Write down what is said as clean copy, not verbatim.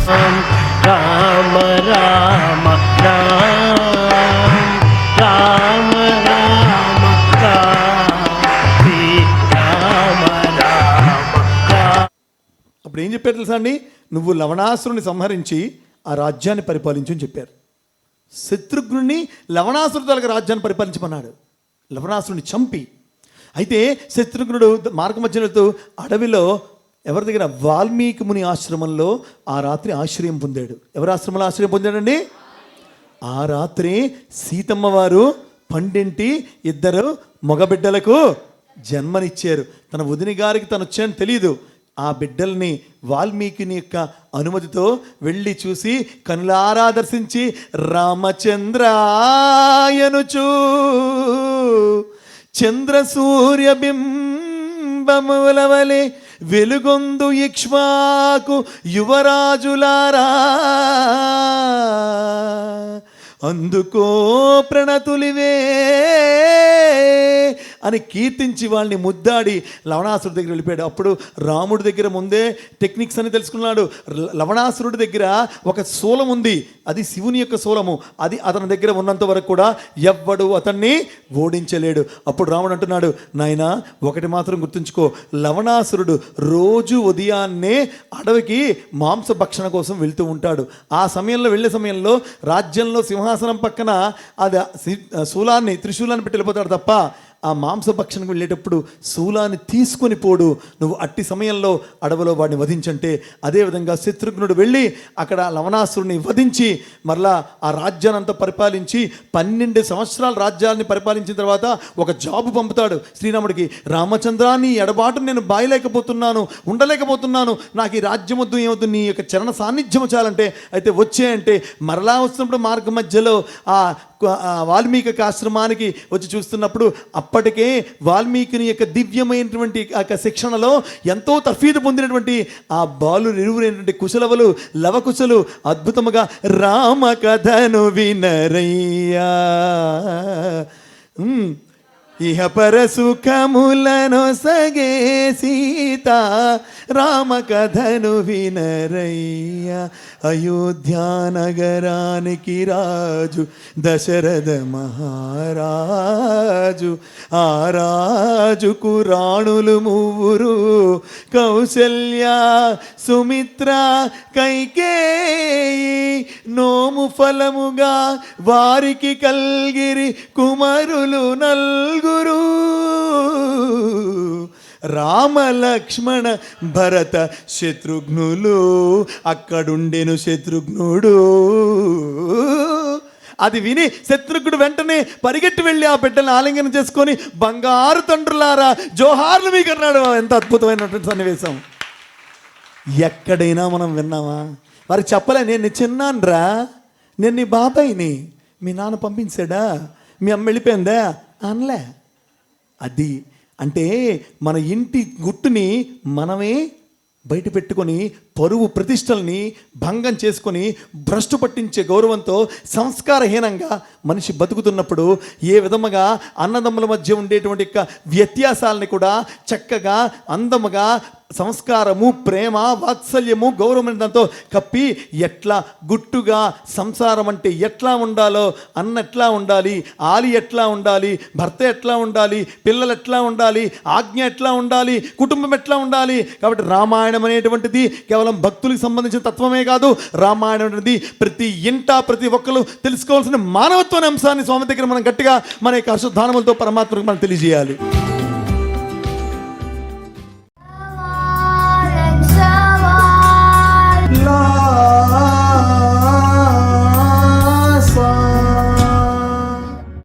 రామ రామ రామ రామ రామ రామ రామ. అప్పుడు ఏం చెప్పారు తెలుసా అండి? నువ్వు లవణాసురుని సంహరించి ఆ రాజ్యాన్ని పరిపాలించు అని చెప్పారు. శత్రుఘ్నుని లవణాసురుడు తలక రాజ్యాన్ని పరిపాలించమన్నాడు, లవణాసురుని చంపి. అయితే శత్రుఘ్నుడు మార్గమధ్యలో అడవిలో ఎవరి దగ్గర? వాల్మీకి ముని ఆశ్రమంలో ఆ రాత్రి ఆశ్రయం పొందాడు. ఎవరి ఆశ్రమంలో ఆశ్రయం పొందాడండి? ఆ రాత్రి సీతమ్మ వారు 12 2 మగబిడ్డలకు జన్మనిచ్చారు. తన వదిన గారికి తను వచ్చాయని తెలియదు. ఆ బిడ్డల్ని వాల్మీకిని యొక్క అనుమతితో వెళ్ళి చూసి కనులారా దర్శించి రామచంద్రాయనుచూ చంద్ర సూర్య బింబములవలే వెలుగొందు ఇక్ష్వాకు యువరాజులారా అందుకో ప్రణతులివే అని కీర్తించి వాళ్ళని ముద్దాడి లవణాసురుడి దగ్గర వెళ్ళిపోయాడు. అప్పుడు రాముడి దగ్గర ముందే టెక్నిక్స్ అని తెలుసుకున్నాడు. లవణాసురుడి దగ్గర ఒక శూలం ఉంది, అది శివుని యొక్క శూలము. అది అతని దగ్గర ఉన్నంత వరకు కూడా ఎవ్వడు అతన్ని ఓడించలేడు. అప్పుడు రాముడు అంటున్నాడు, నాయనా ఒకటి మాత్రం గుర్తుంచుకో, లవణాసురుడు రోజు ఉదయాన్నే అడవికి మాంస భక్షణ కోసం వెళ్తూ ఉంటాడు. ఆ సమయంలో వెళ్ళే సమయంలో రాజ్యంలో సింహాసనం పక్కన అది శూలాన్ని త్రిశూలాన్ని పెట్టి వెళ్ళిపోతాడు తప్ప ఆ మాంసభక్షణకు వెళ్ళేటప్పుడు శూలాన్ని తీసుకొని పోడు. నువ్వు అట్టి సమయంలో అడవిలో వాడిని వధించంటే, అదేవిధంగా శత్రుఘ్నుడు వెళ్ళి అక్కడ లవణాసురుని వధించి మరలా ఆ రాజ్యాన్ని అంతా పరిపాలించి 12 సంవత్సరాల రాజ్యాన్ని పరిపాలించిన తర్వాత ఒక జాబు పంపుతాడు శ్రీరాముడికి. రామచంద్రాన్ని ఎడబాటు నేను బాయలేకపోతున్నాను, ఉండలేకపోతున్నాను, నాకు ఈ రాజ్యం వద్దు, ఏమొద్దు, నీ యొక్క చరణ సాన్నిధ్యం చాలంటే, అయితే వచ్చే అంటే మరలా వస్తున్నప్పుడు మార్గ మధ్యలో ఆ వాల్మీకి ఆశ్రమానికి వచ్చి చూస్తున్నప్పుడు అప్పటికే వాల్మీకిని యొక్క దివ్యమైనటువంటి ఆ శిక్షణలో ఎంతో తర్ఫీదు పొందినటువంటి ఆ బాలురు ఇరువురైనటువంటి కుశలవలు లవకుశలు అద్భుతముగా రామ కథను వినరయ్యా ఇహ పరసుఖములను సగే సీత రామ కథను వినరయ్యా అయోధ్యా నగరానికి రాజు దశరథ మహారాజు ఆ రాజుకు రాణులు 3 కౌసల్య సుమిత్ర కైకేయి నోము ఫలముగా వారికి కల్గిరి కుమారులు 4 రామ లక్ష్మణ భరత శత్రుఘ్నులు అక్కడుండెను శత్రుఘ్నుడు. అది విని శత్రుఘ్నుడు వెంటనే పరిగెట్టి వెళ్ళి ఆ బిడ్డల్ని ఆలింగనం చేసుకొని బంగారు తండ్రులారా జోహార్లు మీకు అన్నాడు. ఎంత అద్భుతమైనటువంటి సన్నివేశం ఎక్కడైనా మనం విన్నామా? వారికి చెప్పలే, నేను చిన్నాన్రా, నేను నీ బాబాయిని, మీ నాన్న పంపించాడా, మీ అమ్మ వెళ్ళిపోయిందా అనలే. అది అంటే మన ఇంటి గుట్టుని మనమే బయట పెట్టుకొని పరువు ప్రతిష్టల్ని భంగం చేసుకొని భ్రష్టు పట్టించే గౌరవంతో సంస్కారహీనంగా మనిషి బతుకుతున్నప్పుడు ఏ విధముగా అన్నదమ్ముల మధ్య ఉండేటువంటి యొక్క వ్యత్యాసాలని కూడా చక్కగా అందముగా సంస్కారము ప్రేమ వాత్సల్యము గౌరవం దాంతో కప్పి ఎట్లా గుట్టుగా సంసారం అంటే ఎట్లా ఉండాలో, అన్న ఎట్లా ఉండాలి, ఆలి ఎట్లా ఉండాలి, భర్త ఎట్లా ఉండాలి, పిల్లలు ఎట్లా ఉండాలి, ఆజ్ఞ ఎట్లా ఉండాలి, కుటుంబం ఎట్లా ఉండాలి. కాబట్టి రామాయణం అనేటువంటిది కేవలం భక్తులకు సంబంధించిన తత్వమే కాదు. రామాయణం అనేది ప్రతి ఇంట ప్రతి ఒక్కరు తెలుసుకోవాల్సిన మానవత్వ అంశాన్ని స్వామి దగ్గర మనం గట్టిగా మన యొక్క అశ్వత్థానములతో పరమాత్మకు మనం తెలియజేయాలి.